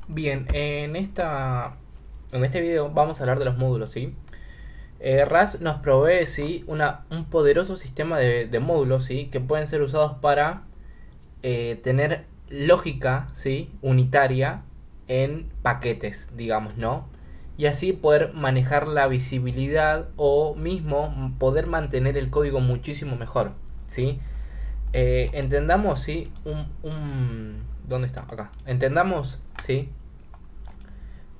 Bien, en este video vamos a hablar de los módulos, ¿sí? RAS nos provee, ¿sí? Un poderoso sistema de módulos, ¿sí? Que pueden ser usados para tener lógica, ¿sí? Unitaria en paquetes, digamos, ¿no? Y así poder manejar la visibilidad o mismo poder mantener el código muchísimo mejor, ¿sí? Entendamos, ¿sí? ¿Dónde está? Acá. Entendamos, ¿sí?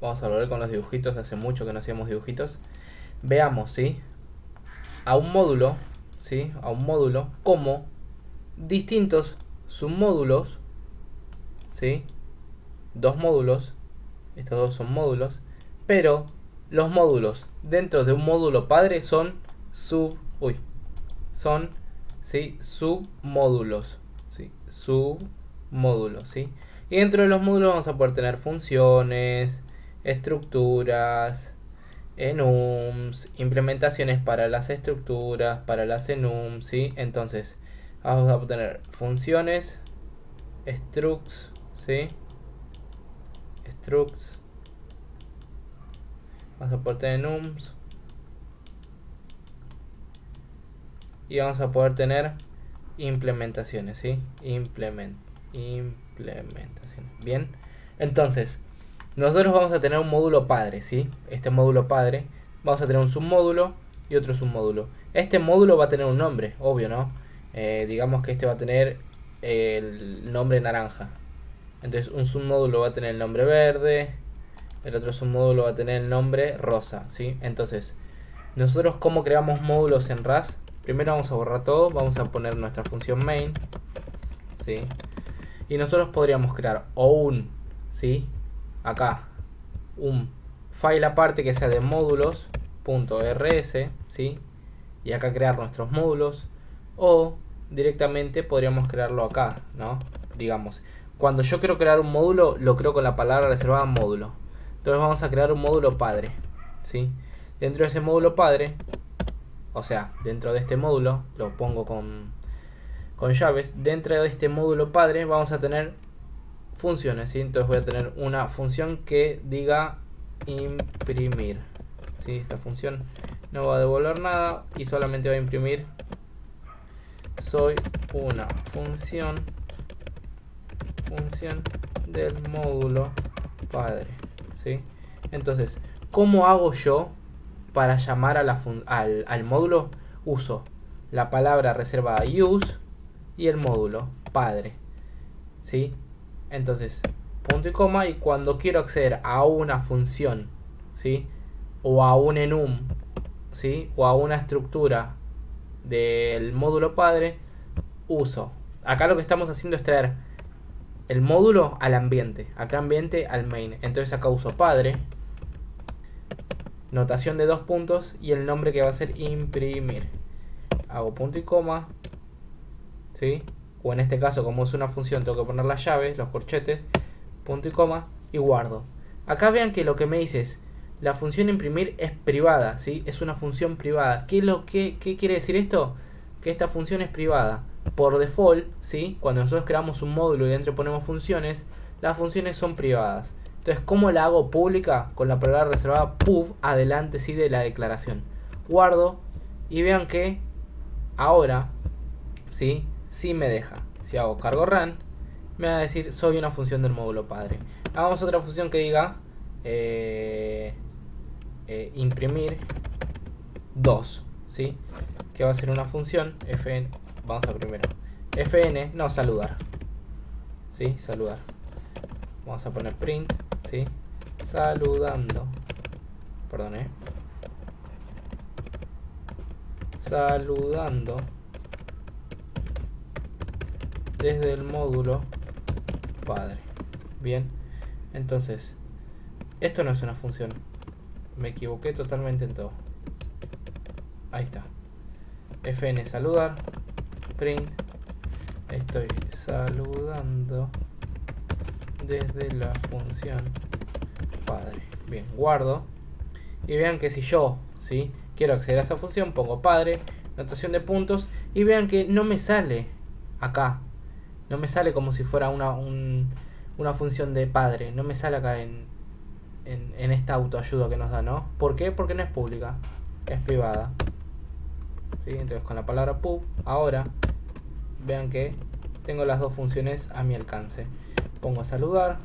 Vamos a volver con los dibujitos. Hace mucho que no hacíamos dibujitos. Veamos, ¿sí? A un módulo, ¿sí? A un módulo como distintos submódulos, ¿sí? Dos módulos. Estos dos son módulos. Pero los módulos dentro de un módulo padre son son, ¿sí? Submódulos, ¿sí? Submódulos, ¿sí? Y dentro de los módulos vamos a poder tener funciones, estructuras, enums, implementaciones para las estructuras, para las enums, ¿sí? Entonces, vamos a tener funciones, structs, ¿sí? Structs, vamos a poder tener enums, y vamos a poder tener implementaciones, ¿sí? Implementaciones. Bien, entonces nosotros vamos a tener un módulo padre, ¿sí? Este módulo padre, vamos a tener un submódulo y otro submódulo. Este módulo va a tener un nombre, obvio, ¿no? Digamos que este va a tener el nombre naranja. Entonces un submódulo va a tener el nombre verde, el otro submódulo va a tener el nombre rosa, ¿sí? Entonces, nosotros cómo creamos módulos en RAS. Primero vamos a borrar todo, vamos a poner nuestra función main, ¿sí? Y nosotros podríamos crear o ¿sí? Acá, un file aparte que sea de módulos.rs, ¿sí? Y acá crear nuestros módulos. O directamente podríamos crearlo acá, ¿no? Digamos, cuando yo quiero crear un módulo, lo creo con la palabra reservada módulo. Entonces vamos a crear un módulo padre, ¿sí? Dentro de ese módulo padre, o sea, dentro de este módulo, lo pongo con llaves. Dentro de este módulo padre vamos a tener funciones, ¿sí? Entonces voy a tener una función que diga imprimir, ¿sí? Esta función no va a devolver nada y solamente va a imprimir soy una función del módulo padre, ¿sí? Entonces, ¿cómo hago yo para llamar a al módulo? Uso la palabra reservada use y el módulo padre, ¿sí? Entonces, punto y coma, y cuando quiero acceder a una función, ¿sí? O a un enum, ¿sí? O a una estructura del módulo padre, uso. Acá lo que estamos haciendo es traer el módulo al ambiente, acá ambiente al main. Entonces acá uso padre, notación de 2 puntos y el nombre que va a ser imprimir. Hago punto y coma, ¿sí? O en este caso, como es una función, tengo que poner las llaves, los corchetes, punto y coma, y guardo. Acá vean que lo que me dice es, la función imprimir es privada, ¿sí? Es una función privada. ¿Qué quiere decir esto? Que esta función es privada. Por default, ¿sí? Cuando nosotros creamos un módulo y dentro ponemos funciones, las funciones son privadas. Entonces, ¿cómo la hago pública? Con la palabra reservada pub adelante, ¿sí? De la declaración. Guardo y vean que ahora, ¿sí? Sí me deja. Si hago cargo run, me va a decir soy una función del módulo padre. Hagamos otra función que diga imprimir 2, ¿sí? Que va a ser una función fn. Vamos a primero fn, no, saludar, ¿sí? Saludar. Vamos a poner print, ¿sí? Saludando, perdón, saludando desde el módulo padre. Bien, entonces esto no es una función, me equivoqué totalmente en todo. Ahí está, fn saludar, print, estoy saludando desde la función padre. Bien, guardo y vean que si yo, ¿sí? Quiero acceder a esa función, pongo padre, notación de puntos, y vean que no me sale acá, no me sale como si fuera una función de padre. No me sale acá en esta autoayuda que nos da, ¿no? ¿Por qué? Porque no es pública, es privada. ¿Sí? Entonces con la palabra pub, ahora vean que tengo las dos funciones a mi alcance. Pongo saludar,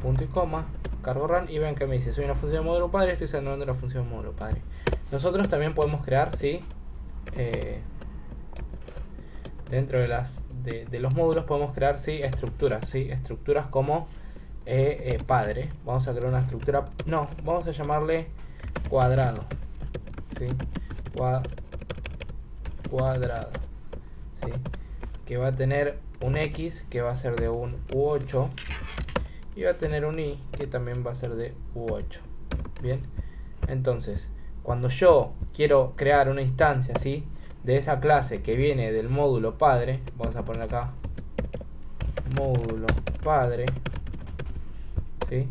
punto y coma, cargo run y vean que me dice soy una función de módulo padre, estoy saludando la función módulo padre. Nosotros también podemos crear, ¿sí? Dentro de los módulos podemos crear, ¿sí? Estructuras, ¿sí? Estructuras como padre. Vamos a crear una estructura, no, vamos a llamarle cuadrado, ¿sí? Cuadrado, ¿sí? Que va a tener un X que va a ser de un U8 y va a tener un Y que también va a ser de U8. Bien, entonces cuando yo quiero crear una instancia, ¿sí? De esa clase que viene del módulo padre, vamos a poner acá módulo padre, ¿sí?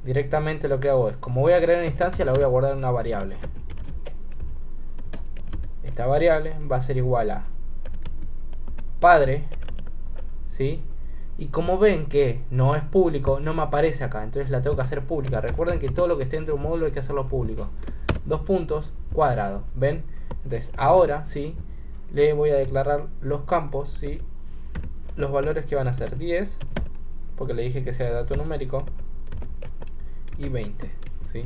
Directamente lo que hago es, como voy a crear una instancia, la voy a guardar en una variable. Esta variable va a ser igual a padre, ¿sí? Y como ven que no es público, no me aparece acá, entonces la tengo que hacer pública. Recuerden que todo lo que esté dentro de un módulo hay que hacerlo público. 2 puntos, cuadrado, ¿ven? Entonces ahora, ¿sí? Le voy a declarar los campos, ¿sí? Los valores que van a ser 10, porque le dije que sea de dato numérico, y 20, ¿sí?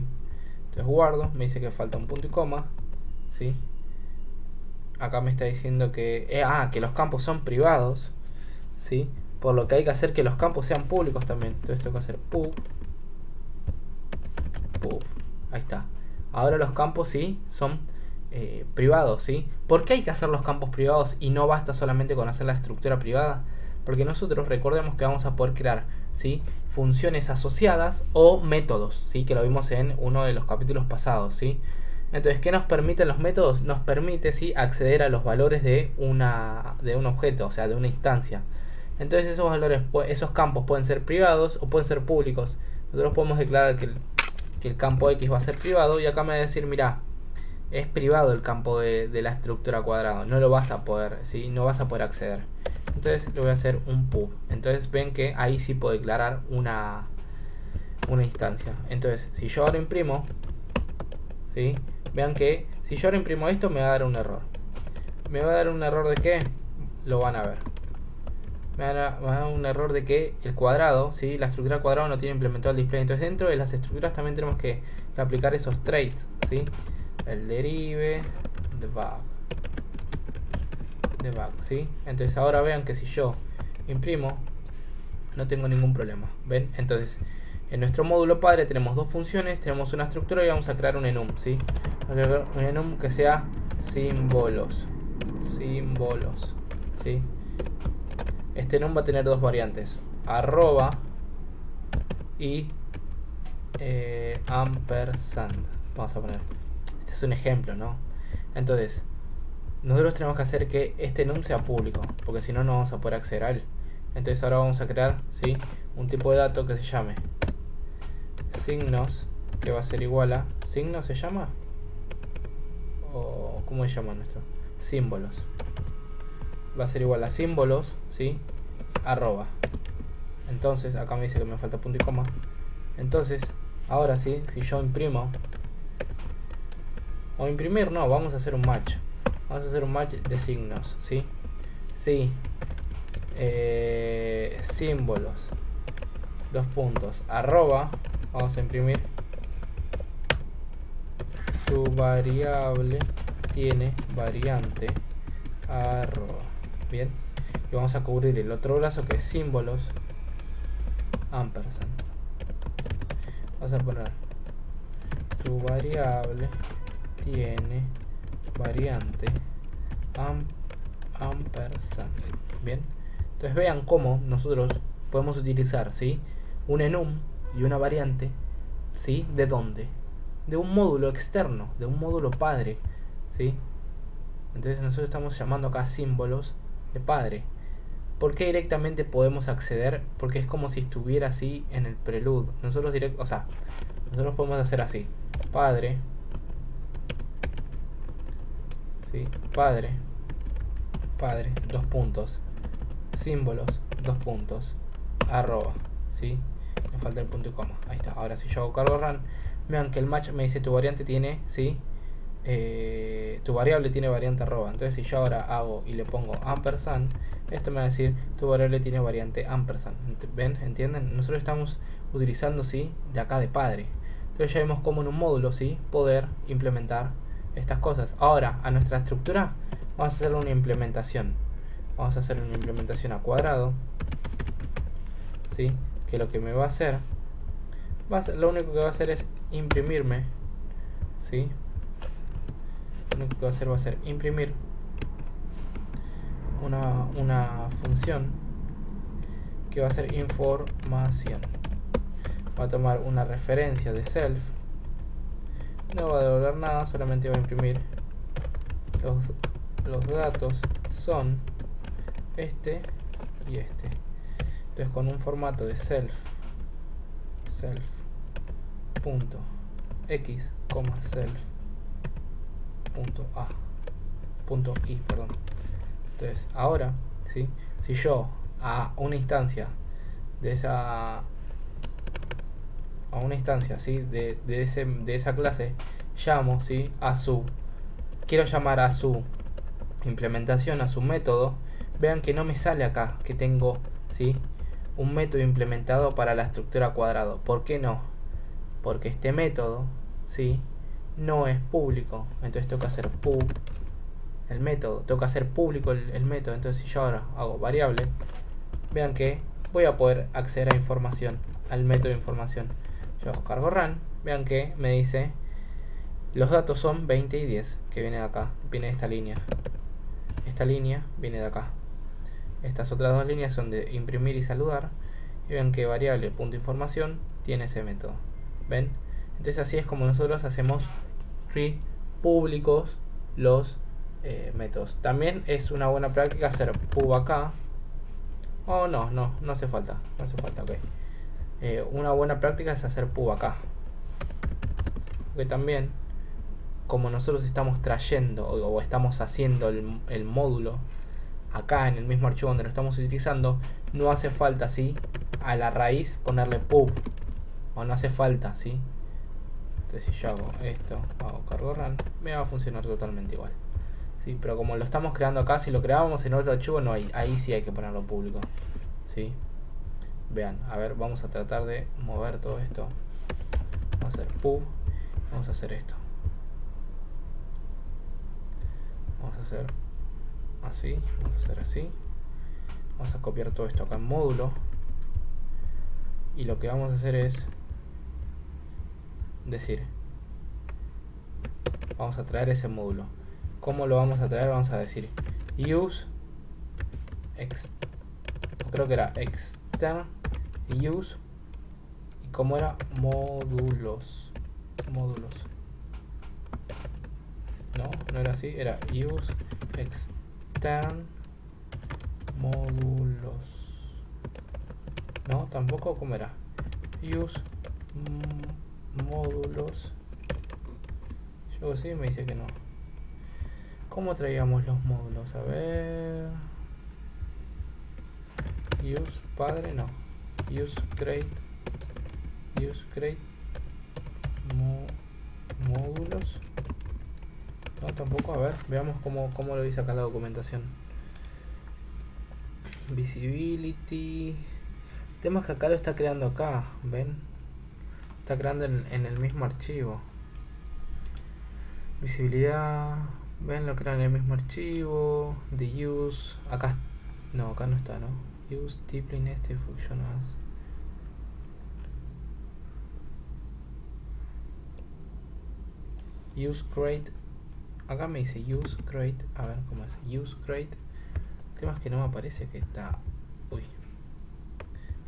Entonces guardo, me dice que falta un punto y coma, ¿sí? Acá me está diciendo que que los campos son privados, ¿sí? Por lo que hay que hacer que los campos sean públicos también. Entonces tengo que hacer pub. Ahí está. Ahora los campos sí son privados, ¿sí? ¿Por qué hay que hacer los campos privados y no basta solamente con hacer la estructura privada? Porque nosotros recordemos que vamos a poder crear, ¿sí? Funciones asociadas o métodos, ¿sí? Que lo vimos en uno de los capítulos pasados, ¿sí? Entonces, ¿qué nos permiten los métodos? Nos permite, ¿sí? Acceder a los valores de un objeto, o sea, de una instancia. Entonces esos valores, esos campos pueden ser privados o pueden ser públicos. Nosotros podemos declarar que el campo X va a ser privado y acá me va a decir, mira, es privado el campo de la estructura cuadrado, no lo vas a poder, ¿sí? No vas a poder acceder. Entonces le voy a hacer un pub. Entonces ven que ahí sí puedo declarar una instancia. Entonces si yo ahora imprimo, ¿sí? Vean que si yo ahora imprimo esto me va a dar un error. ¿Me va a dar un error de qué? Lo van a ver. Me va a dar un error de que el cuadrado, ¿sí? La estructura cuadrado no tiene implementado el display. Entonces dentro de las estructuras también tenemos que aplicar esos traits, ¿sí? El derive, debug, ¿sí? Entonces ahora vean que si yo imprimo no tengo ningún problema, ¿ven? Entonces en nuestro módulo padre tenemos dos funciones, tenemos una estructura y vamos a crear un enum, ¿sí? Vamos a crear un enum que sea símbolos, ¿sí? Este enum va a tener dos variantes, arroba y ampersand. Vamos a poner, este es un ejemplo, ¿no? Entonces nosotros tenemos que hacer que este enum sea público, porque si no, no vamos a poder acceder a él. Entonces ahora vamos a crear, ¿sí? Un tipo de dato que se llame signos, que va a ser igual a signos, ¿se llama? ¿O cómo se llama nuestro? Símbolos. Va a ser igual a símbolos, ¿sí? Arroba. Entonces acá me dice que me falta punto y coma. Entonces ahora sí, si yo imprimo, o imprimir, no, vamos a hacer un match. Vamos a hacer un match de signos, ¿sí? Sí. Símbolos, dos puntos, arroba, vamos a imprimir, su variable tiene variante arroba. Bien, y vamos a cubrir el otro brazo que es símbolos ampersand. Vamos a poner su variable tiene variante ampersand. Bien, entonces vean cómo nosotros podemos utilizar, ¿sí? Un enum y una variante, ¿sí? ¿De dónde? De un módulo externo, de un módulo padre, ¿sí? Entonces nosotros estamos llamando acá símbolos de padre. ¿Por qué directamente podemos acceder? Porque es como si estuviera así en el prelude. Nosotros nosotros podemos hacer así, padre, ¿sí? Padre, dos puntos, símbolos, dos puntos, arroba, ¿sí? Me falta el punto y coma. Ahí está. Ahora si yo hago cargo run, vean que el match me dice tu variante tiene, ¿sí? Tu variable tiene variante arroba. Entonces si yo ahora hago y le pongo ampersand, esto me va a decir tu variable tiene variante ampersand. ¿Ven? ¿Entienden? Nosotros estamos utilizando, ¿sí? De acá de padre. Entonces ya vemos cómo en un módulo, ¿sí? Poder implementar estas cosas. Ahora a nuestra estructura vamos a hacer una implementación. Vamos a hacer una implementación a cuadrado, ¿sí? Que lo que me va a hacer, lo único que va a hacer es imprimirme, ¿sí? Lo único que va a ser imprimir una función que va a ser información. Va a tomar una referencia de self, no va a devolver nada, solamente va a imprimir los datos son este y este. Entonces con un formato de self punto x, self punto i, perdón. Entonces ahora, ¿sí? Si yo a una instancia de esa ¿sí? de esa clase llamo, ¿sí? Quiero llamar a su implementación, a su método, vean que no me sale acá que tengo, ¿sí? Un método implementado para la estructura cuadrado. ¿Por qué no? Porque este método, ¿sí? No es público. Entonces tengo que hacer pub el método, tengo que hacer público el método. Entonces si yo ahora hago variable, vean que voy a poder acceder a información, al método de información. Yo hago cargo run, vean que me dice los datos son 20 y 10, que viene de acá, viene de esta línea. Esta línea viene de acá. Estas otras dos líneas son de imprimir y saludar. Y vean que variable punto información tiene ese método. ¿Ven? Entonces así es como nosotros hacemos públicos los métodos. También es una buena práctica hacer pub acá. Oh, no hace falta. No hace falta, ok. Una buena práctica es hacer pub acá. Porque también, como nosotros estamos trayendo o estamos haciendo el módulo acá en el mismo archivo donde lo estamos utilizando, no hace falta, ¿sí? A la raíz ponerle pub, o no hace falta, ¿sí? Entonces si yo hago esto, hago cargo run, me va a funcionar totalmente igual, ¿sí? Pero como lo estamos creando acá, si lo creábamos en otro archivo, no hay, ahí sí hay que ponerlo público, ¿sí? Vean, a ver, vamos a tratar de mover todo esto. Vamos a hacer pub, vamos a hacer esto, vamos a hacer así, vamos a hacer así, vamos a copiar todo esto acá en módulo, y lo que vamos a hacer es decir, vamos a traer ese módulo. ¿Cómo lo vamos a traer? Vamos a decir use creo que era extern use, y como era módulos, no era así, era use extern módulos, no, tampoco, ¿cómo era? Use módulos, yo sí me dice que no. ¿Cómo traíamos los módulos? A ver, use padre, no, use create módulos, no, tampoco. A ver, veamos cómo lo dice acá la documentación. Visibility, el tema es que acá lo está creando acá, ven, está creando en el mismo archivo. Visibilidad, ven, lo crean en el mismo archivo. De use, acá no está, ¿no? Use deeply nested function as. Use create, acá me dice use create, a ver cómo es, use create. El tema es que no me aparece que está,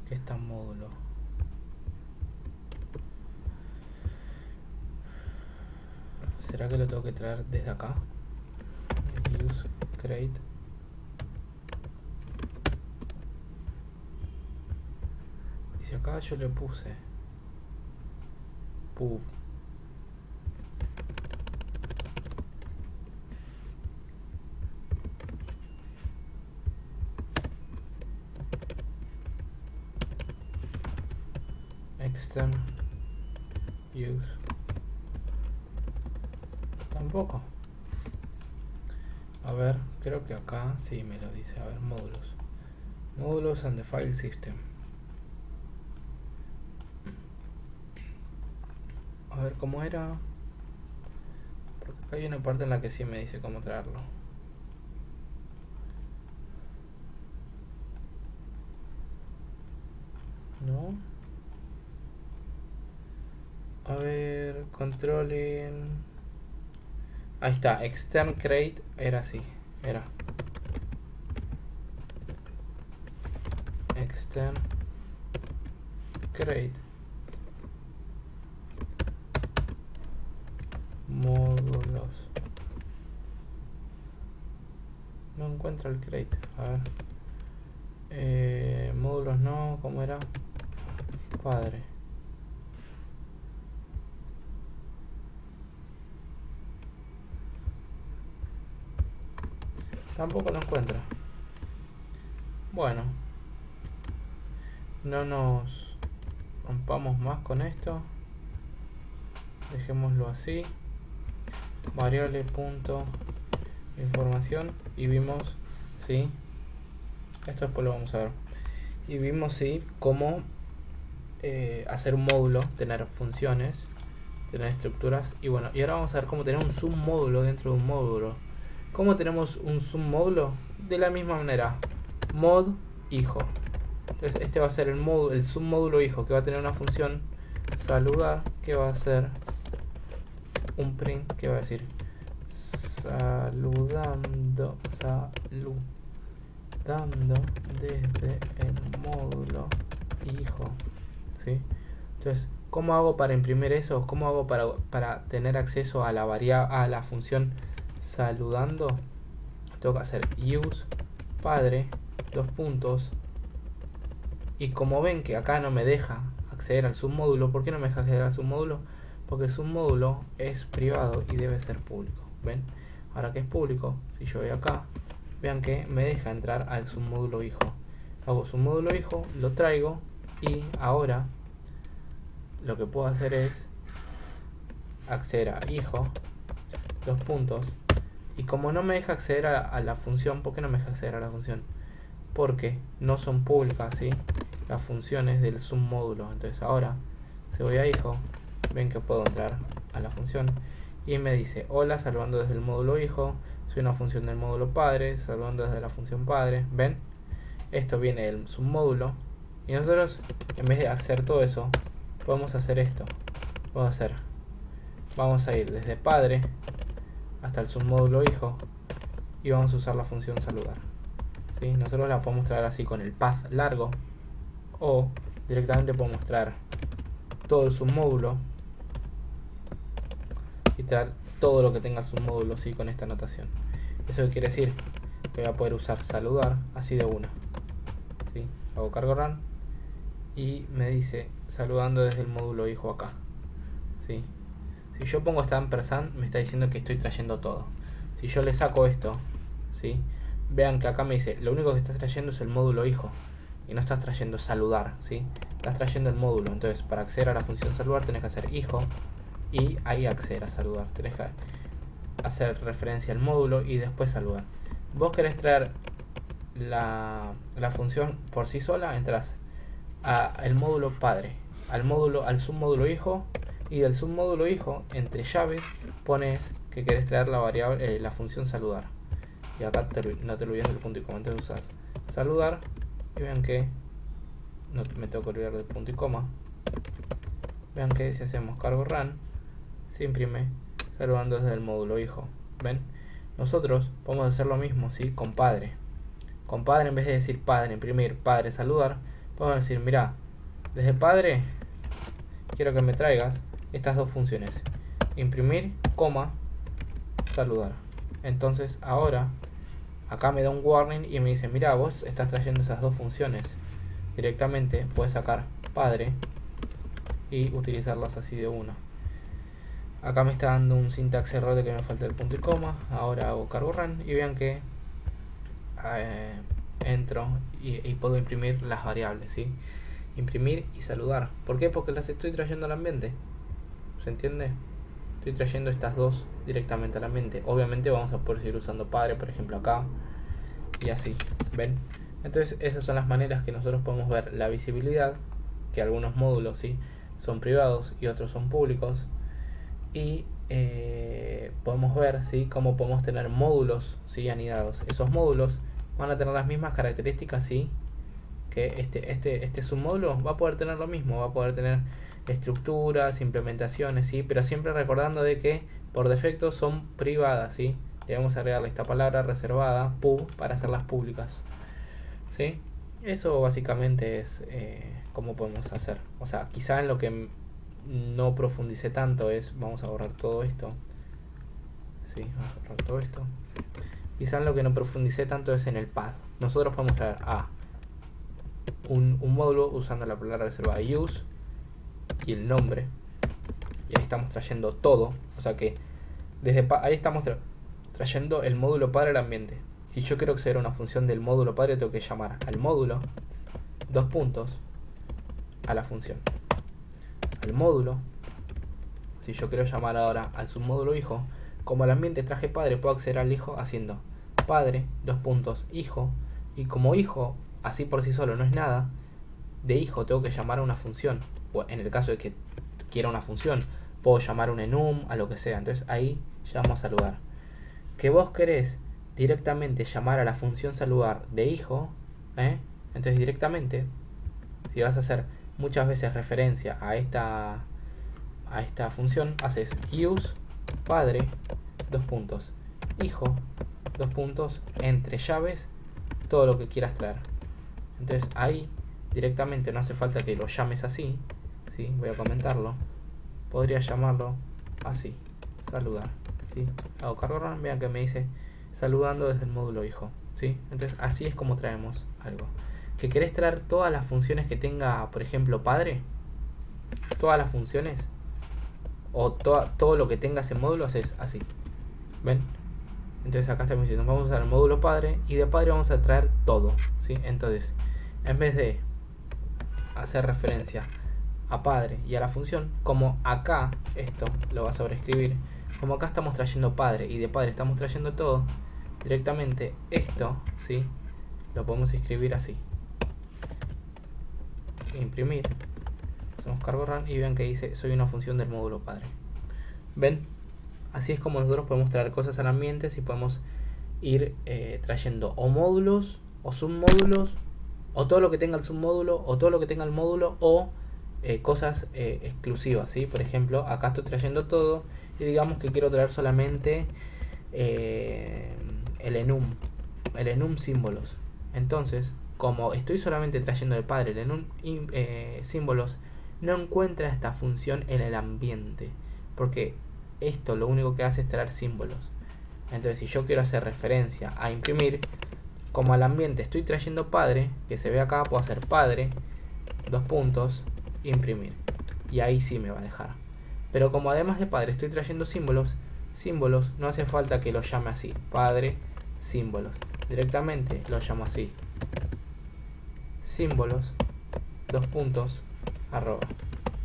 que está en módulo. ¿Será que lo tengo que traer desde acá? Use create. Y si acá yo le puse pub, extern use. Tampoco. A ver, creo que acá sí me lo dice. A ver, módulos. Módulos and the file system. A ver cómo era. Porque acá hay una parte en la que sí me dice cómo traerlo. ¿No? A ver, controlling. Ahí está, extern create era así. Era extern create módulos. No encuentro el create. A ver. Módulos no, ¿cómo era? Padre. Tampoco lo encuentro. Bueno. No nos rompamos más con esto. Dejémoslo así. Variable punto información. Y vimos, ¿sí? Esto después lo vamos a ver. Y vimos, ¿sí? Cómo hacer un módulo, tener funciones, tener estructuras. Y bueno, y ahora vamos a ver cómo tener un submódulo dentro de un módulo. ¿Cómo tenemos un submódulo? De la misma manera. Mod hijo. Entonces este va a ser el módulo, el submódulo hijo, que va a tener una función saludar, que va a ser un print que va a decir saludando desde el módulo hijo, ¿sí? Entonces, ¿cómo hago para imprimir eso? ¿Cómo hago para tener acceso a la función saludando? Tengo que hacer use padre, dos puntos. Y como ven que acá no me deja acceder al submódulo, ¿por qué no me deja acceder al submódulo? Porque el submódulo es privado y debe ser público. ¿Ven? Ahora que es público, si yo voy acá, vean que me deja entrar al submódulo hijo. Hago submódulo hijo, lo traigo y ahora lo que puedo hacer es acceder a hijo, dos puntos. Y como no me deja acceder a la función, ¿por qué no me deja acceder a la función? Porque no son públicas, ¿sí? Las funciones del submódulo. Entonces ahora, si voy a hijo, ven que puedo entrar a la función y me dice hola, saludando desde el módulo hijo, soy una función del módulo padre, saludando desde la función padre. ¿Ven? Esto viene del submódulo y nosotros, en vez de hacer todo eso, podemos hacer esto. Vamos a ir desde padre hasta el submódulo hijo y vamos a usar la función saludar. ¿Sí? Nosotros la podemos traer así con el path largo, o directamente podemos traer todo el submódulo y traer todo lo que tenga el submódulo, ¿sí? Con esta notación. Eso quiere decir que voy a poder usar saludar así de una, ¿sí? Hago cargo run y me dice saludando desde el módulo hijo acá, ¿sí? Si yo pongo esta ampersand, me está diciendo que estoy trayendo todo. Si yo le saco esto, ¿sí? Vean que acá me dice, lo único que estás trayendo es el módulo hijo y no estás trayendo saludar, ¿sí? Estás trayendo el módulo. Entonces, para acceder a la función saludar tenés que hacer hijo y ahí acceder a saludar. Tenés que hacer referencia al módulo y después saludar. Vos querés traer la función por sí sola, entras al módulo padre, al submódulo hijo, y del submódulo hijo, entre llaves, pones que querés traer la variable, la función saludar. Y acá no te olvides del punto y coma, entonces usas saludar y vean que no me tengo que olvidar del punto y coma. Vean que si hacemos cargo run se imprime saludando desde el módulo hijo. ¿Ven? Nosotros podemos hacer lo mismo, ¿sí? Con padre. Con padre, en vez de decir padre, imprimir, padre, saludar, podemos decir, mira, desde padre quiero que me traigas estas dos funciones, imprimir, coma, saludar. Entonces ahora acá me da un warning y me dice, mira, vos estás trayendo esas dos funciones. Directamente puedes sacar padre y utilizarlas así de una. Acá me está dando un syntax error de que me falta el punto y coma. Ahora hago cargo run y vean que entro y puedo imprimir las variables, ¿sí? imprimir y saludar. ¿Por qué? Porque las estoy trayendo al ambiente. ¿Se entiende? Estoy trayendo estas dos directamente al ambiente. Obviamente vamos a poder seguir usando padre, por ejemplo acá, y así, ¿ven? Entonces esas son las maneras que nosotros podemos ver la visibilidad, que algunos módulos ¿sí? son privados y otros son públicos, y podemos ver ¿sí? cómo podemos tener módulos ¿sí? anidados. Esos módulos van a tener las mismas características ¿sí? que este submódulo va a poder tener lo mismo, va a poder tener estructuras, implementaciones, ¿sí? Pero siempre recordando de que por defecto son privadas, ¿sí? Debemos agregarle esta palabra reservada, pub, para hacerlas públicas, ¿sí? Eso básicamente es cómo podemos hacer. O sea, quizá en lo que no profundicé tanto es, vamos a borrar todo esto, ¿sí? Vamos a borrar todo esto. Quizá en lo que no profundicé tanto es en el path. Nosotros podemos traer a un módulo usando la palabra reservada use y el nombre, y ahí estamos trayendo todo. O sea que desde ahí estamos trayendo el módulo padre al ambiente. Si yo quiero acceder a una función del módulo padre, tengo que llamar al módulo, dos puntos, a la función, al módulo. Si yo quiero llamar ahora al submódulo hijo, como al ambiente traje padre, puedo acceder al hijo haciendo padre, dos puntos, hijo, y como hijo así por sí solo no es nada, de hijo tengo que llamar a una función. En el caso de que quiera una función, puedo llamar un enum, a lo que sea. Entonces ahí llamo a saludar. Que vos querés directamente llamar a la función saludar de hijo, entonces directamente, si vas a hacer muchas veces referencia a esta función, haces use padre, dos puntos, hijo, dos puntos, entre llaves, todo lo que quieras traer. Entonces ahí directamente no hace falta que lo llames así, ¿sí? Voy a comentarlo. Podría llamarlo así, saludar, ¿sí? Hago cargo run, vean que me dice saludando desde el módulo hijo, ¿sí? Entonces así es como traemos algo. ¿Que querés traer todas las funciones que tenga, por ejemplo, padre? Todas las funciones o todo lo que tenga ese módulo es así, ¿ven? Entonces acá estamos diciendo, vamos a usar el módulo padre y de padre vamos a traer todo, ¿sí? Entonces, en vez de hacer referencia a padre y a la función, como acá esto lo va a sobreescribir, como acá estamos trayendo padre y de padre estamos trayendo todo, directamente esto, ¿sí? Lo podemos escribir así, imprimir, hacemos cargo run y vean que dice soy una función del módulo padre. ¿Ven? Así es como nosotros podemos traer cosas al ambiente, si podemos ir trayendo o módulos o submódulos, o todo lo que tenga el submódulo, o todo lo que tenga el módulo, o cosas exclusivas, ¿sí? Por ejemplo, acá estoy trayendo todo y digamos que quiero traer solamente el enum símbolos. Entonces, como estoy solamente trayendo de padre el enum símbolos, no encuentra esta función en el ambiente, porque esto lo único que hace es traer símbolos. Entonces, si yo quiero hacer referencia a imprimir, como al ambiente estoy trayendo padre, que se ve acá, puedo hacer padre, dos puntos, imprimir. Y ahí sí me va a dejar. Pero como además de padre estoy trayendo símbolos, no hace falta que lo llame así, padre, símbolos. Directamente lo llamo así, símbolos, dos puntos, arroba.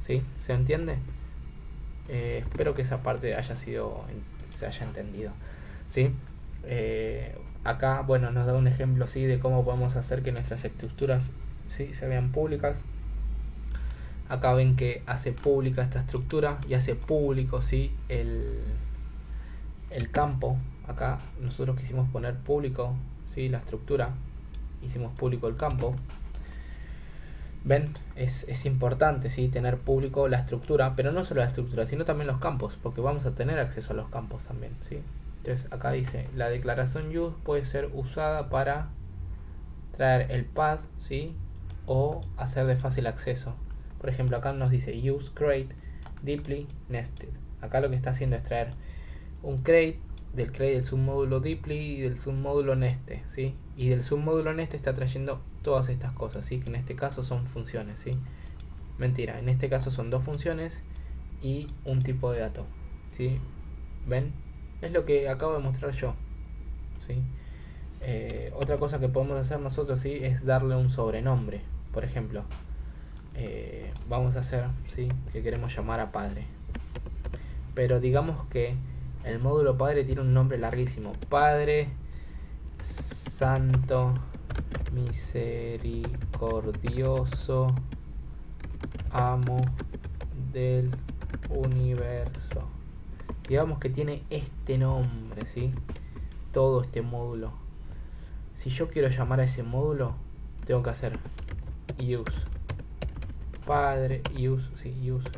¿Sí? ¿Se entiende? Espero que esa parte se haya entendido, ¿sí? Acá, bueno, nos da un ejemplo, ¿sí? De cómo podemos hacer que nuestras estructuras, ¿sí? se vean públicas. Acá ven que hace pública esta estructura y hace público, ¿sí? el campo. Acá nosotros quisimos poner público, ¿sí? la estructura, hicimos público el campo. ¿Ven? Es importante, ¿sí? tener público la estructura, pero no solo la estructura, sino también los campos, porque vamos a tener acceso a los campos también, ¿sí? Entonces acá dice, la declaración use puede ser usada para traer el path, ¿sí? o hacer de fácil acceso. Por ejemplo, acá nos dice use crate deeply nested. Acá lo que está haciendo es traer un crate del submódulo deeply y del submódulo neste, ¿sí? Y del submódulo neste está trayendo todas estas cosas, ¿sí? Que en este caso son funciones, ¿sí? Mentira, en este caso son dos funciones y un tipo de dato, ¿sí? ¿Ven? Es lo que acabo de mostrar yo, ¿sí? Otra cosa que podemos hacer nosotros, ¿sí? es darle un sobrenombre. Por ejemplo, vamos a hacer, ¿sí?, que queremos llamar a padre. Pero digamos que el módulo padre tiene un nombre larguísimo. Padre Santo Misericordioso Amo del Universo. Digamos que tiene este nombre, ¿sí? Todo este módulo. Si yo quiero llamar a ese módulo, tengo que hacer use padre, use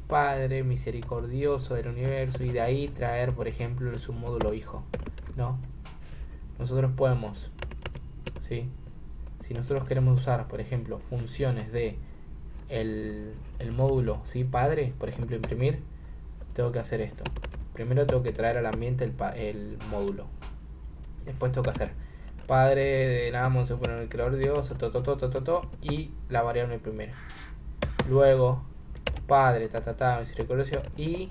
padre misericordioso del universo, y de ahí traer, por ejemplo, el submódulo hijo, ¿no? Nosotros podemos, ¿sí?, si nosotros queremos usar, por ejemplo, funciones de el módulo, ¿sí?, padre, por ejemplo, imprimir, tengo que hacer esto. Primero tengo que traer al ambiente el módulo. Después tengo que hacer padre de amo, se pone el creador Dios, y la variable primera. Luego padre, misericordioso, y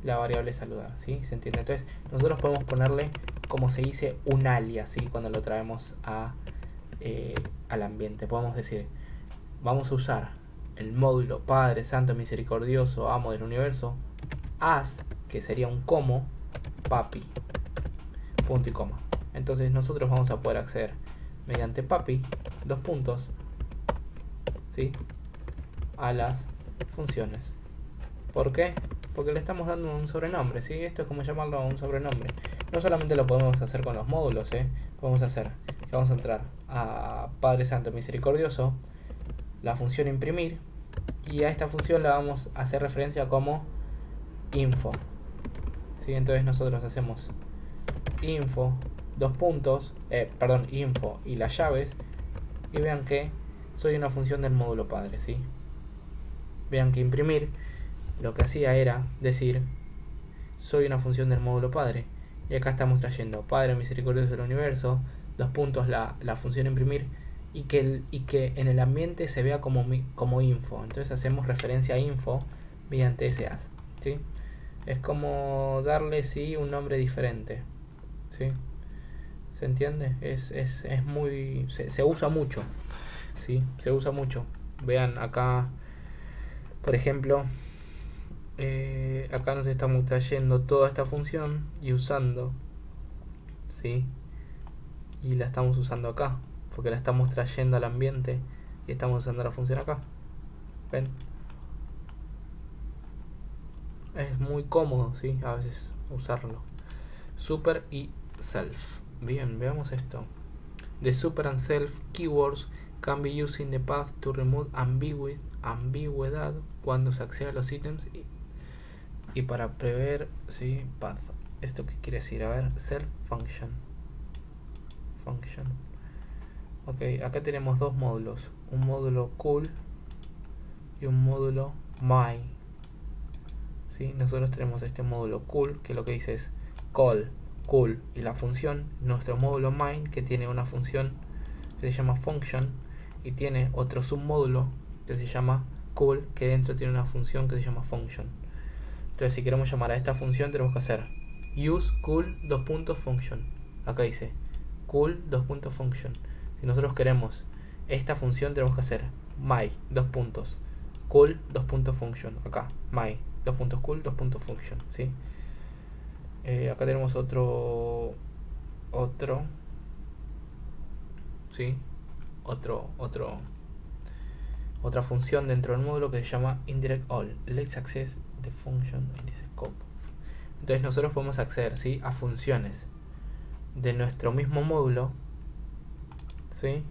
la variable saludar, ¿sí? ¿Se entiende? Entonces nosotros podemos ponerle, como se dice, un alias, ¿sí?, cuando lo traemos al ambiente. Podemos decir, vamos a usar el módulo Padre Santo Misericordioso Amo del Universo, as, que sería un como, papi, punto y coma. Entonces nosotros vamos a poder acceder mediante papi, dos puntos, ¿sí?, a las funciones. ¿Por qué? Porque le estamos dando un sobrenombre, ¿sí? Esto es como llamarlo a un sobrenombre. No solamente lo podemos hacer con los módulos, podemos hacer que vamos a entrar a Padre Santo Misericordioso, la función imprimir, y a esta función la vamos a hacer referencia como info, ¿sí? Entonces nosotros hacemos info, dos puntos, info y las llaves, y vean que soy una función del módulo padre, ¿sí? Vean que imprimir lo que hacía era decir soy una función del módulo padre, y acá estamos trayendo Padre Misericordioso del Universo, dos puntos, la función imprimir, y que en el ambiente se vea como info. Entonces hacemos referencia a info mediante ese as, ¿sí? Es como darle, sí, un nombre diferente, ¿sí? ¿Se entiende? Es muy... se usa mucho, ¿sí? Se usa mucho. Vean acá, por ejemplo, acá nos estamos trayendo toda esta función y usando, ¿sí?, y la estamos usando acá, porque la estamos trayendo al ambiente y estamos usando la función acá. ¿Ven? Es muy cómodo, ¿sí?, a veces usarlo. Super y self. Bien, veamos esto. The super and self keywords can be used in the past to remove ambigüedad cuando se accede a los ítems y para prever, ¿sí?, path. ¿Esto qué quiere decir? A ver, self function. Ok, acá tenemos dos módulos, un módulo cool y un módulo my, ¿sí? Nosotros tenemos este módulo cool, que lo que dice es call, cool y la función. Nuestro módulo main, que tiene una función que se llama function, y tiene otro submódulo que se llama cool, que dentro tiene una función que se llama function. Entonces si queremos llamar a esta función tenemos que hacer use cool .function. Acá dice cool .function. Si nosotros queremos esta función tenemos que hacer my cool .function. Acá my cool .function, ¿sí? Acá tenemos otro, ¿sí?, otra función dentro del módulo que se llama indirect all. Let's access the function in this scope. Entonces nosotros podemos acceder, ¿sí?, a funciones de nuestro mismo módulo, ¿sí?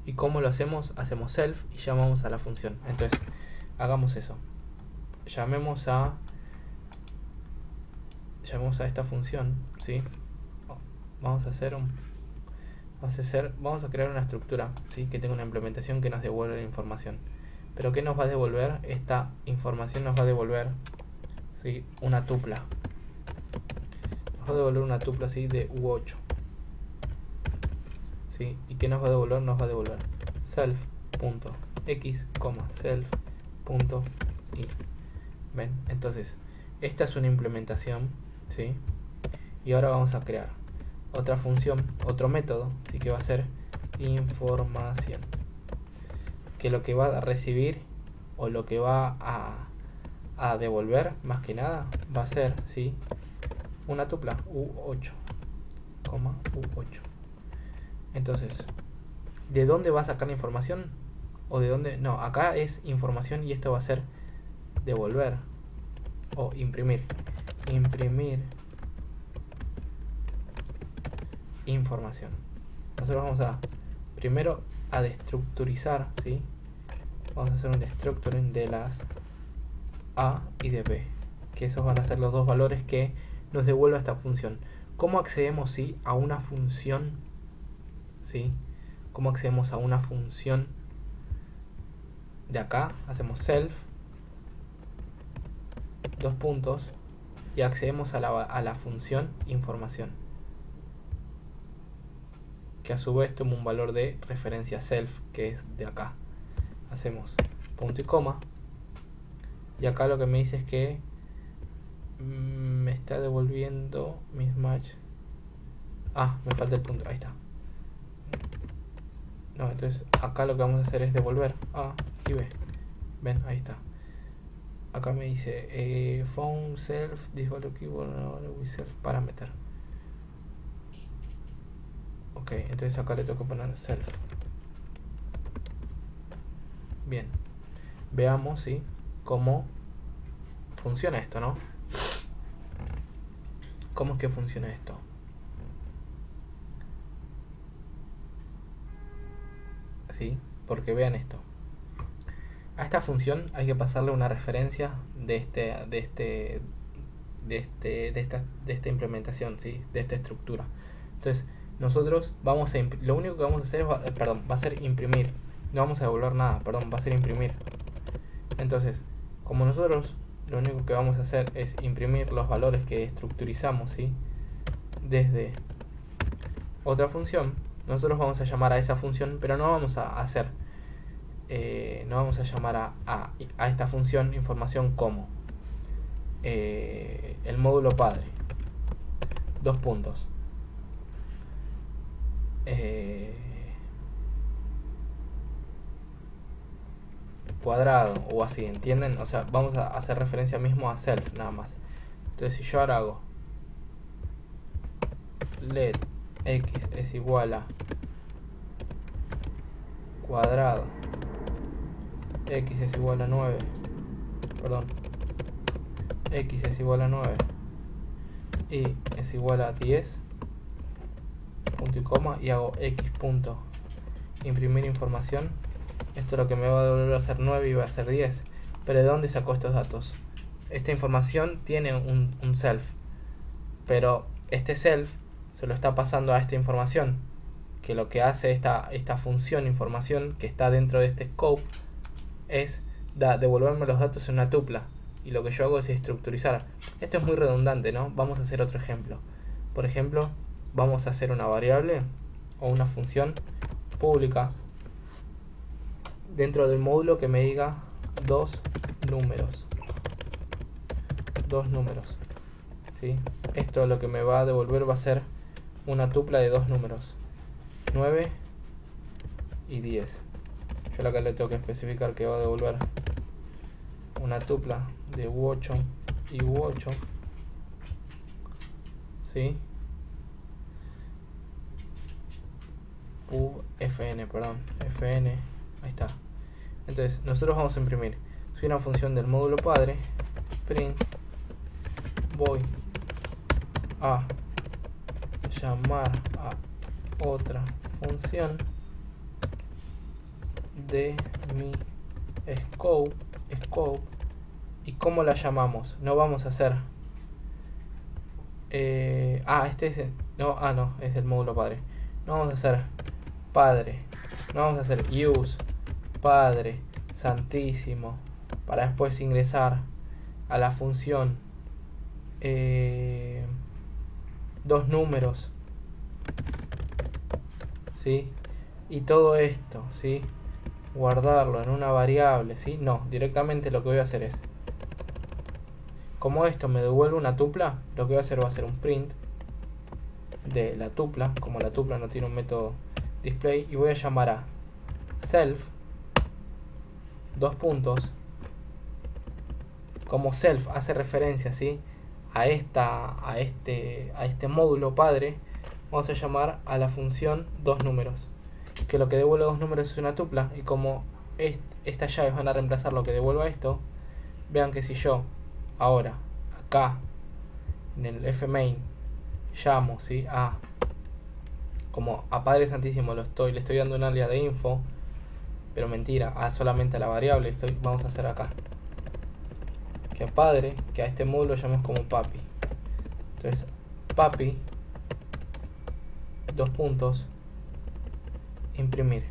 ¿Y cómo lo hacemos? Hacemos self y llamamos a la función. Entonces hagamos eso. Llamemos a esta función, ¿sí? Vamos a crear una estructura, ¿sí?, que tenga una implementación que nos devuelva la información. Pero ¿qué nos va a devolver? Esta información nos va a devolver, ¿sí?, una tupla. Nos va a devolver una tupla, ¿sí?, de U8. ¿Sí? ¿Y qué nos va a devolver? Nos va a devolver self.x, self.y. ¿Ven? Entonces, esta es una implementación, ¿sí? Y ahora vamos a crear otra función, otro método, ¿sí?, que va a ser información. que lo que va a recibir o lo que va a devolver, más que nada, va a ser, ¿sí?, una tupla U8, U8. Entonces, ¿de dónde va a sacar la información? ¿O de dónde? No, acá es información y esto va a ser devolver o imprimir. Imprimir información. Nosotros vamos a primero a destructurizar, ¿sí? Vamos a hacer un destructuring de las A y de B, que esos van a ser los dos valores que nos devuelva esta función. ¿Cómo accedemos, sí, a una función? ¿Sí? ¿Cómo accedemos a una función? De acá hacemos self, dos puntos, y accedemos a la función información, que a su vez toma un valor de referencia self, que es de acá. Hacemos punto y coma, y acá lo que me dice es que me está devolviendo mismatch. Ah, me falta el punto, ahí está. No, entonces acá lo que vamos a hacer es devolver A y B. Ven, ahí está. Acá me dice found self, this value keyword with self parameter. Ok, entonces acá le tengo que poner self. Bien, veamos, ¿sí?, cómo funciona esto, ¿no? ¿Cómo es que funciona esto? ¿Sí? Porque vean esto. A esta función hay que pasarle una referencia de esta implementación, ¿sí?, de esta estructura. Entonces, nosotros vamos a lo único que vamos a hacer es, va a ser imprimir. No vamos a devolver nada, perdón, va a ser imprimir. Entonces, como nosotros lo único que vamos a hacer es imprimir los valores que estructurizamos, ¿sí?, desde otra función, nosotros vamos a llamar a esa función, pero no vamos a hacer no vamos a llamar a esta función información como el módulo padre, dos puntos, cuadrado o así, ¿entienden? O sea, vamos a hacer referencia mismo a self nada más. Entonces, si yo ahora hago let x es igual a cuadrado, x es igual a 9, perdón, x es igual a 9 y es igual a 10, punto y coma, y hago x punto imprimir información, esto lo que me va a devolver a ser 9 y va a ser 10. Pero ¿de dónde sacó estos datos? Esta información tiene un self, pero este self se lo está pasando a esta información, que lo que hace esta función información que está dentro de este scope es devolverme los datos en una tupla, y lo que yo hago es estructurizar. Esto es muy redundante, ¿no? Vamos a hacer otro ejemplo. Por ejemplo, vamos a hacer una variable o una función pública dentro del módulo que me diga dos números, ¿sí? Esto lo que me va a devolver va a ser una tupla de dos números, 9 y 10. Yo acá le tengo que especificar que va a devolver una tupla de U8 y U8, ¿sí? FN, perdón, FN, ahí está. Entonces, nosotros vamos a imprimir, soy una función del módulo padre, print, voy a llamar a otra función de mi scope, y cómo la llamamos. No vamos a hacer este es no, es del módulo padre. No vamos a hacer padre, no vamos a hacer use padre santísimo para después ingresar a la función dos números, ¿sí? Y todo esto, ¿sí?, guardarlo en una variable, ¿sí? No, directamente lo que voy a hacer es, como esto me devuelve una tupla, lo que voy a hacer va a ser un print de la tupla, como la tupla no tiene un método display, y voy a llamar a self dos puntos, como self hace referencia, ¿sí?, a este módulo padre, vamos a llamar a la función dos números, que lo que devuelve dos números es una tupla, y como estas llaves van a reemplazar lo que devuelva esto, vean que si yo ahora acá en el fmain llamo, ¿sí?, como a Padre Santísimo le estoy dando un alias de info, pero mentira, solamente a la variable vamos a hacer acá que a Padre, que a este módulo llamemos como papi. Entonces papi, dos puntos, imprimir.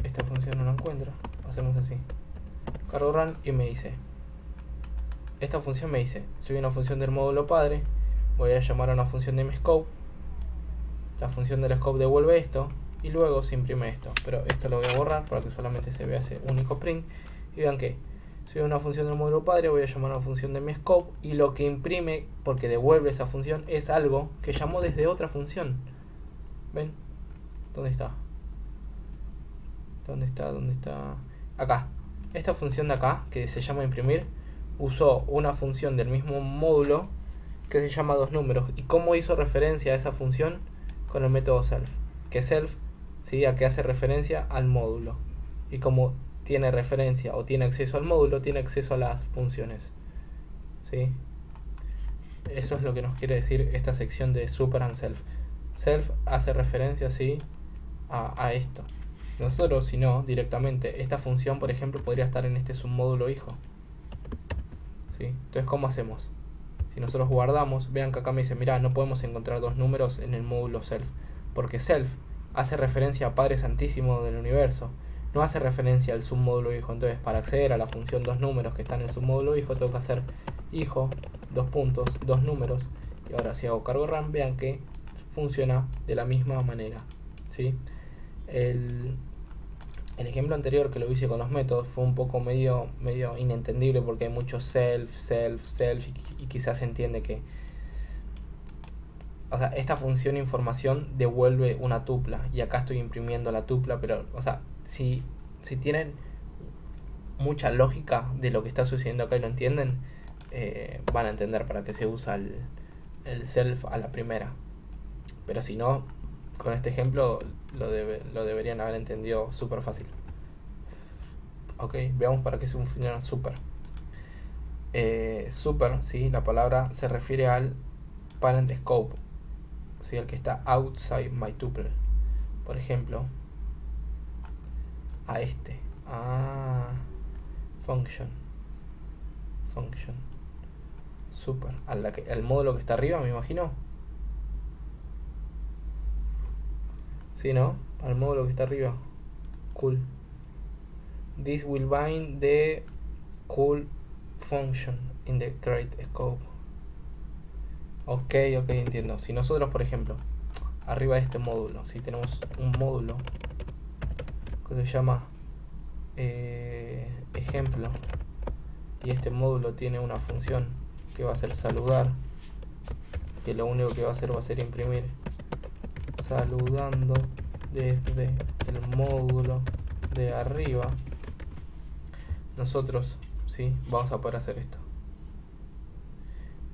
Esta función no la encuentro, hacemos así, cargo run, y me dice, esta función me dice, soy una función del módulo padre, voy a llamar a una función de mi scope, la función del scope devuelve esto, y luego se imprime esto, pero esto lo voy a borrar para que solamente se vea ese único print, y vean que soy una función del módulo padre, voy a llamar a una función de mi scope, y lo que imprime, porque devuelve esa función, es algo que llamó desde otra función. ¿Ven? ¿Dónde está? ¿Dónde está? ¿Dónde está? Acá. Esta función de acá, que se llama imprimir, usó una función del mismo módulo que se llama dos números. ¿Y cómo hizo referencia a esa función? Con el método self. Que self, ¿sí?, a que hace referencia al módulo. Y como tiene referencia o tiene acceso al módulo, tiene acceso a las funciones. ¿Sí? Eso es lo que nos quiere decir esta sección de super and self. Self hace referencia, ¿sí?, a esto. Nosotros, si no, directamente, esta función, por ejemplo, podría estar en este submódulo hijo. ¿Sí? Entonces, ¿cómo hacemos? Si nosotros guardamos, vean que acá me dice, mira, no podemos encontrar dos números en el módulo self, porque self hace referencia a Padre Santísimo del universo, no hace referencia al submódulo hijo. Entonces, para acceder a la función dos números que está en el submódulo hijo, tengo que hacer hijo, dos puntos, dos números, y ahora si hago cargo run, vean que funciona de la misma manera. ¿Sí? El ejemplo anterior que lo hice con los métodos fue un poco medio inentendible, porque hay mucho self, y quizás se entiende que, o sea, esta función información devuelve una tupla, y acá estoy imprimiendo la tupla, pero, o sea, si tienen mucha lógica de lo que está sucediendo acá y lo entienden, van a entender para qué se usa el self a la primera. Pero si no, con este ejemplo lo deberían haber entendido súper fácil. Ok, veamos para qué se funciona super. Super, ¿sí?, la palabra se refiere al parent scope, ¿sí?, el que está outside my tuple. Por ejemplo, a este, function super, al módulo que está arriba, me imagino. ¿Sí, no? Al módulo que está arriba. Cool. This will bind the cool function in the create scope. Ok, entiendo. Si nosotros, por ejemplo, arriba de este módulo, si tenemos un módulo que se llama ejemplo, y este módulo tiene una función que va a ser saludar, que lo único que va a hacer imprimir saludando desde el módulo de arriba, nosotros, ¿sí?, vamos a poder hacer esto.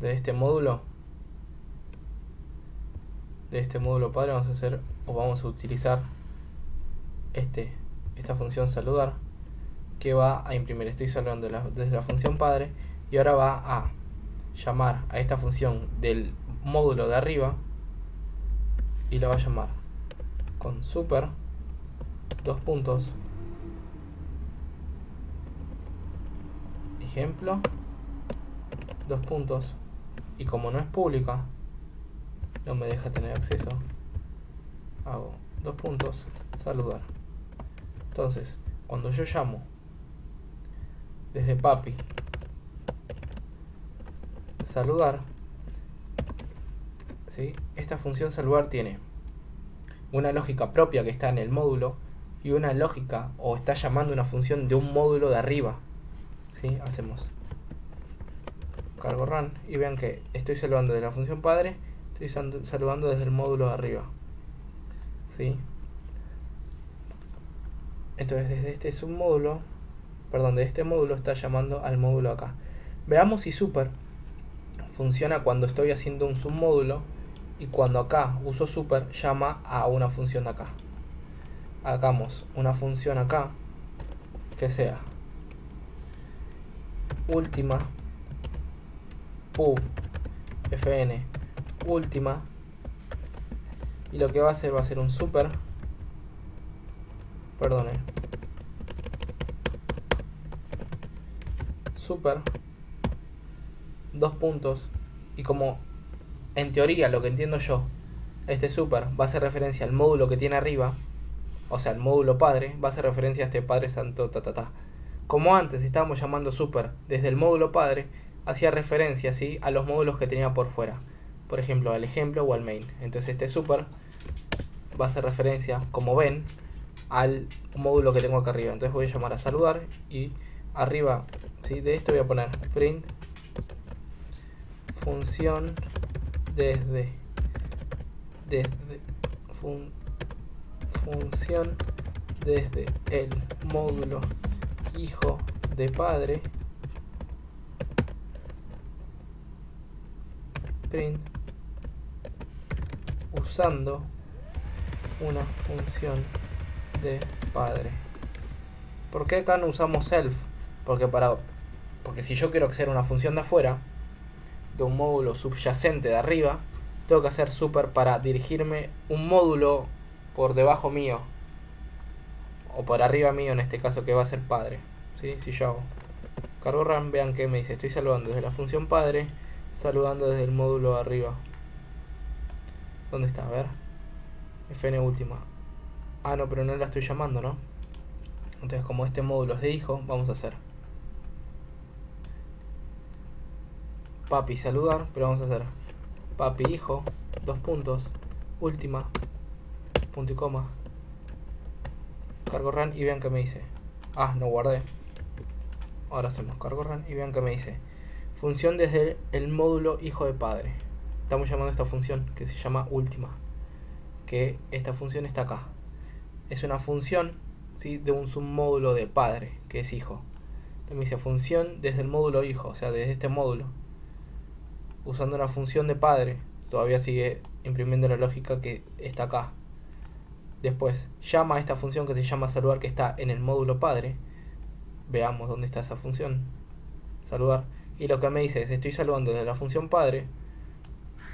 De este módulo padre vamos a hacer, o vamos a utilizar esta función saludar, que va a imprimir, estoy saludando desde la función padre, y ahora va a llamar a esta función del módulo de arriba, y la va a llamar con super, dos puntos, ejemplo, dos puntos, y como no es pública, no me deja tener acceso, hago dos puntos, saludar. Entonces, cuando yo llamo desde papi saludar, ¿sí?, esta función saludar tiene una lógica propia que está en el módulo, y una lógica, o está llamando una función de un módulo de arriba. ¿Sí? Hacemos cargo run, y vean que estoy saludando desde la función padre, estoy saludando desde el módulo de arriba. ¿Sí? Entonces desde este submódulo, perdón, de este módulo está llamando al módulo acá. Veamos si super funciona cuando estoy haciendo un submódulo y cuando acá uso super llama a una función de acá. Hagamos una función acá que sea última fn última, y lo que va a ser un super, perdone, super, dos puntos, y como en teoría lo que entiendo yo, este super va a hacer referencia al módulo que tiene arriba, o sea, el módulo padre va a hacer referencia a este padre santo Como antes estábamos llamando super desde el módulo padre, hacía referencia, ¿sí?, a los módulos que tenía por fuera, por ejemplo al ejemplo o al main. Entonces este super va a hacer referencia, como ven, al módulo que tengo acá arriba. Entonces voy a llamar a saludar y arriba, ¿sí?, de esto voy a poner print función desde función desde el módulo hijo de padre, print usando una función de padre. ¿Por qué acá no usamos self? Porque si yo quiero acceder a una función de afuera, de un módulo subyacente de arriba, tengo que hacer super para dirigirme un módulo por debajo mío, o por arriba mío en este caso, que va a ser padre, ¿sí? Si yo hago cargo run, vean que me dice estoy saludando desde la función padre, saludando desde el módulo de arriba. ¿Dónde está? A ver, fn última. Ah, no, pero no la estoy llamando, ¿no? Entonces, como este módulo es de hijo, vamos a hacer papi saludar, pero vamos a hacer papi hijo, dos puntos, última, punto y coma, cargo run, y vean que me dice, ah, no guardé, ahora hacemos cargo run y vean que me dice función desde el módulo hijo de padre. Estamos llamando a esta función que se llama última, que esta función está acá, es una función, ¿sí?, de un submódulo de padre que es hijo. Entonces me dice función desde el módulo hijo, o sea, desde este módulo, usando una función de padre. Todavía sigue imprimiendo la lógica que está acá. Después llama a esta función que se llama saludar, que está en el módulo padre. Veamos dónde está esa función, saludar, y lo que me dice es estoy saludando desde la función padre,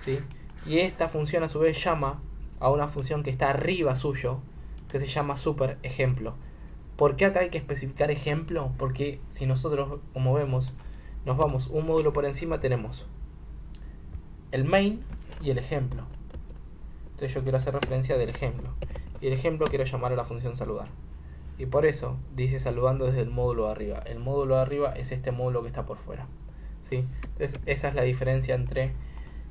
¿sí? Y esta función a su vez llama a una función que está arriba suyo, que se llama super ejemplo. ¿Por qué acá hay que especificar ejemplo? Porque si nosotros, como vemos, nos vamos un módulo por encima, tenemos el main y el ejemplo. Entonces yo quiero hacer referencia del ejemplo, y el ejemplo quiero llamar a la función saludar, y por eso dice saludando desde el módulo de arriba. El módulo de arriba es este módulo que está por fuera, ¿sí? Entonces esa es la diferencia entre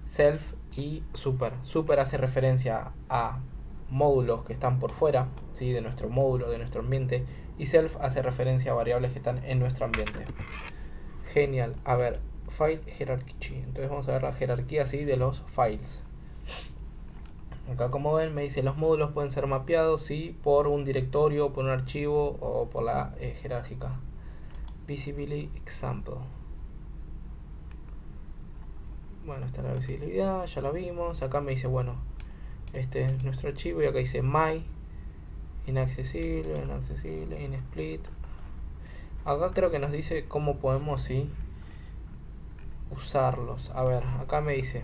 self y super. Super hace referencia a módulos que están por fuera, ¿sí?, de nuestro módulo, de nuestro ambiente, y self hace referencia a variables que están en nuestro ambiente. Genial. A ver, file hierarchy. Entonces vamos a ver la jerarquía, ¿sí?, de los files. Acá, como ven, me dice los módulos pueden ser mapeados, ¿sí?, por un directorio, por un archivo o por la jerárquica. Visibility example. Bueno, esta es la visibilidad, ya la vimos. Acá me dice, bueno, este es nuestro archivo, y acá dice my, inaccesible, inaccesible, insplit. Acá creo que nos dice cómo podemos, ¿sí?, usarlos. A ver, acá me dice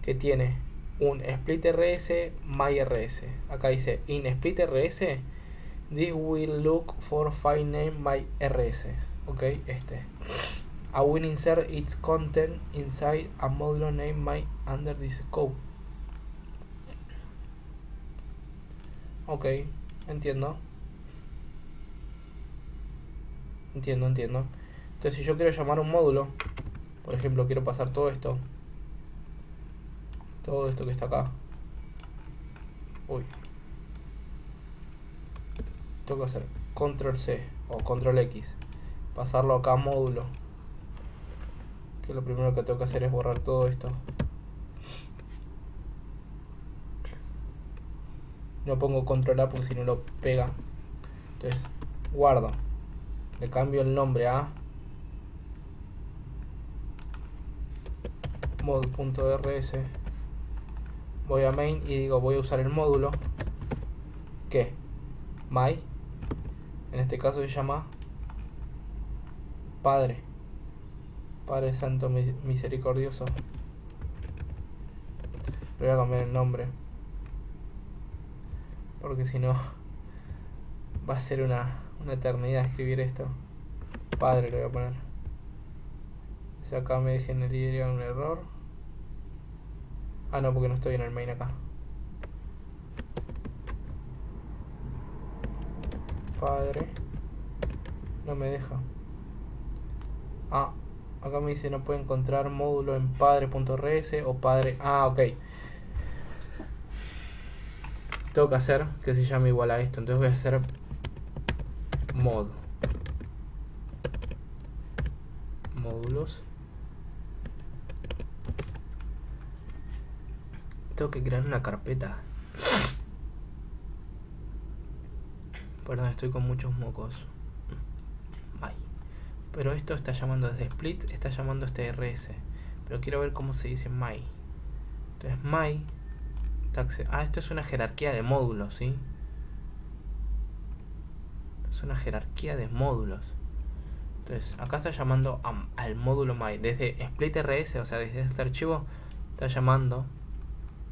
que tiene un split rs, my rs. Acá dice in split rs, this will look for file name my rs. Ok, I will insert its content inside a modulo name my under this scope. Ok, entiendo. Entonces si yo quiero llamar un módulo, por ejemplo, quiero pasar todo esto que está acá. Uy. Tengo que hacer control C o control X, pasarlo acá a módulo, que lo primero que tengo que hacer es borrar todo esto. No pongo control A porque si no lo pega. Entonces guardo, le cambio el nombre a mod.rs, voy a main y digo voy a usar el módulo que my, en este caso se llama Padre Santo Misericordioso. Le voy a cambiar el nombre porque si no va a ser una eternidad escribir esto. Padre le voy a poner. Si acá me generaría un error. Ah, no, porque no estoy en el main acá. Padre. No me deja. Ah, acá me dice no puede encontrar módulo en padre.rs o padre. Ah, ok. Tengo que hacer que se llame igual a esto. Entonces voy a hacer mod. Módulos. Tengo que crear una carpeta. Perdón, estoy con muchos mocos. Bye. Pero esto está llamando desde split, está llamando este rs. Pero quiero ver cómo se dice my. Entonces my. Ah, esto es una jerarquía de módulos, ¿sí? Es una jerarquía de módulos. Entonces acá está llamando al módulo my. Desde split rs, o sea, desde este archivo, está llamando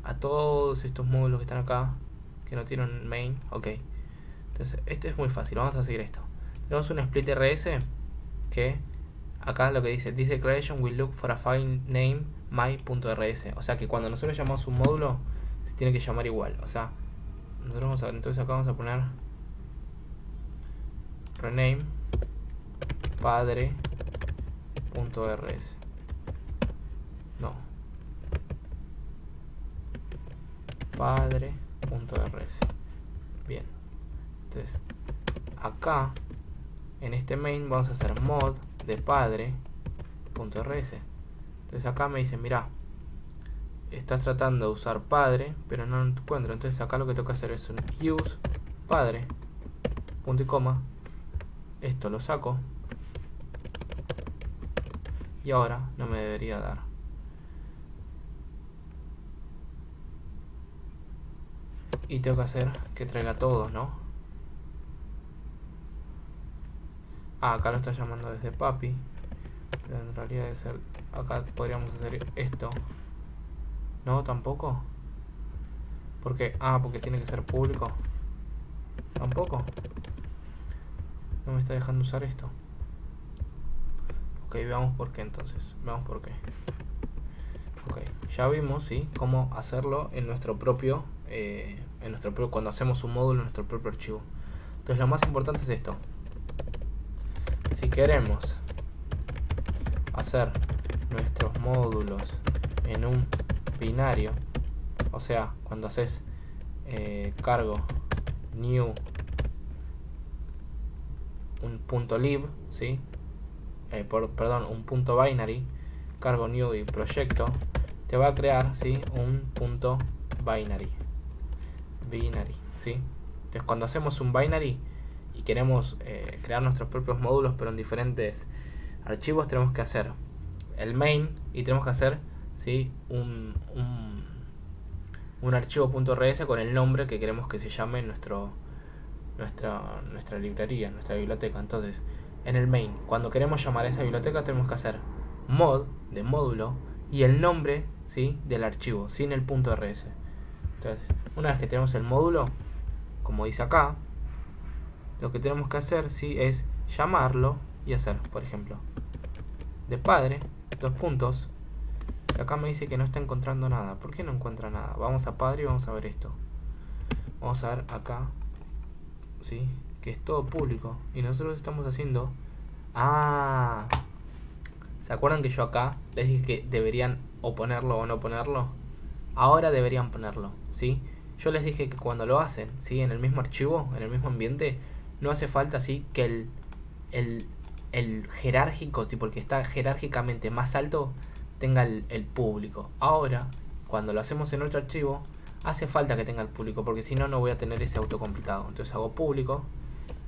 a todos estos módulos que están acá, que no tienen main. Ok. Entonces este es muy fácil, vamos a seguir esto. Tenemos un split rs que acá lo que dice creation will look for a file name my.rs. O sea que cuando nosotros llamamos un módulo se tiene que llamar igual. O sea, nosotros vamos a, entonces acá vamos a poner rename padre.rs. No, padre.rs. Bien. Entonces acá en este main vamos a hacer mod de padre.rs. Entonces acá me dice, mira, estás tratando de usar padre, pero no lo encuentro. Entonces acá lo que tengo que hacer es un use padre, punto y coma. Esto lo saco. Y ahora no me debería dar. Y tengo que hacer que traiga todos, ¿no? Ah, acá lo está llamando desde papi. Pero en realidad debe ser... Acá podríamos hacer esto. No, tampoco. ¿Por qué? Ah, porque tiene que ser público. Tampoco. No me está dejando usar esto. Ok, veamos por qué entonces. Veamos por qué. Ok, ya vimos, ¿sí? Cómo hacerlo en nuestro propio... cuando hacemos un módulo en nuestro propio archivo. Entonces lo más importante es esto. Si queremos hacer nuestros módulos en un binario, o sea, cuando haces cargo new un punto lib, ¿sí? Perdón, un punto binary, cargo new y proyecto, te va a crear, ¿sí? Un punto binary, ¿sí? Entonces cuando hacemos un binary y queremos crear nuestros propios módulos pero en diferentes archivos, tenemos que hacer el main y tenemos que hacer, ¿sí? un archivo .rs con el nombre que queremos que se llame nuestra librería, nuestra biblioteca. Entonces en el main, cuando queremos llamar a esa biblioteca, tenemos que hacer mod de módulo y el nombre, ¿sí? del archivo sin el .rs. Entonces una vez que tenemos el módulo, como dice acá, lo que tenemos que hacer, ¿sí? es llamarlo y hacer, por ejemplo, de padre, dos puntos. Y acá me dice que no está encontrando nada. ¿Por qué no encuentra nada? Vamos a padre y vamos a ver esto. Vamos a ver acá, ¿sí? que es todo público. Y nosotros estamos haciendo... Ah, ¿se acuerdan que yo acá les dije que deberían o ponerlo o no ponerlo? Ahora deberían ponerlo, ¿sí? Yo les dije que cuando lo hacen, ¿sí? en el mismo archivo, en el mismo ambiente, no hace falta, ¿sí? que el jerárquico, ¿sí? porque está jerárquicamente más alto, tenga el público. Ahora, cuando lo hacemos en otro archivo, hace falta que tenga el público, porque si no, no voy a tener ese autocompletado. Entonces hago público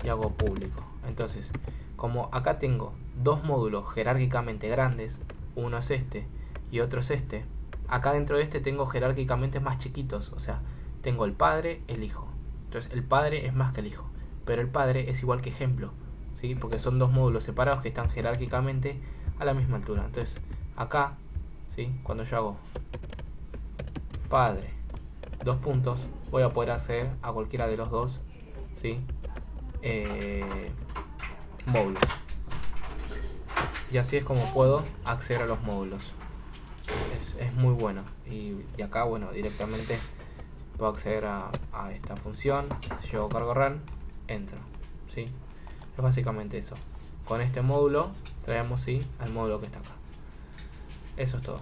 y hago público. Entonces, como acá tengo dos módulos jerárquicamente grandes, uno es este y otro es este, acá dentro de este tengo jerárquicamente más chiquitos, o sea, tengo el padre, el hijo. Entonces el padre es más que el hijo, pero el padre es igual que ejemplo, ¿sí? Porque son dos módulos separados que están jerárquicamente a la misma altura. Entonces acá, ¿sí? Cuando yo hago padre, dos puntos, voy a poder acceder a cualquiera de los dos, ¿sí? Módulos. Y así es como puedo acceder a los módulos. Es muy bueno. Y acá, bueno, directamente puedo acceder a esta función. Si yo hago cargo run, entro, ¿sí? Es básicamente eso. Con este módulo traemos, ¿sí?, al módulo que está acá. Eso es todo.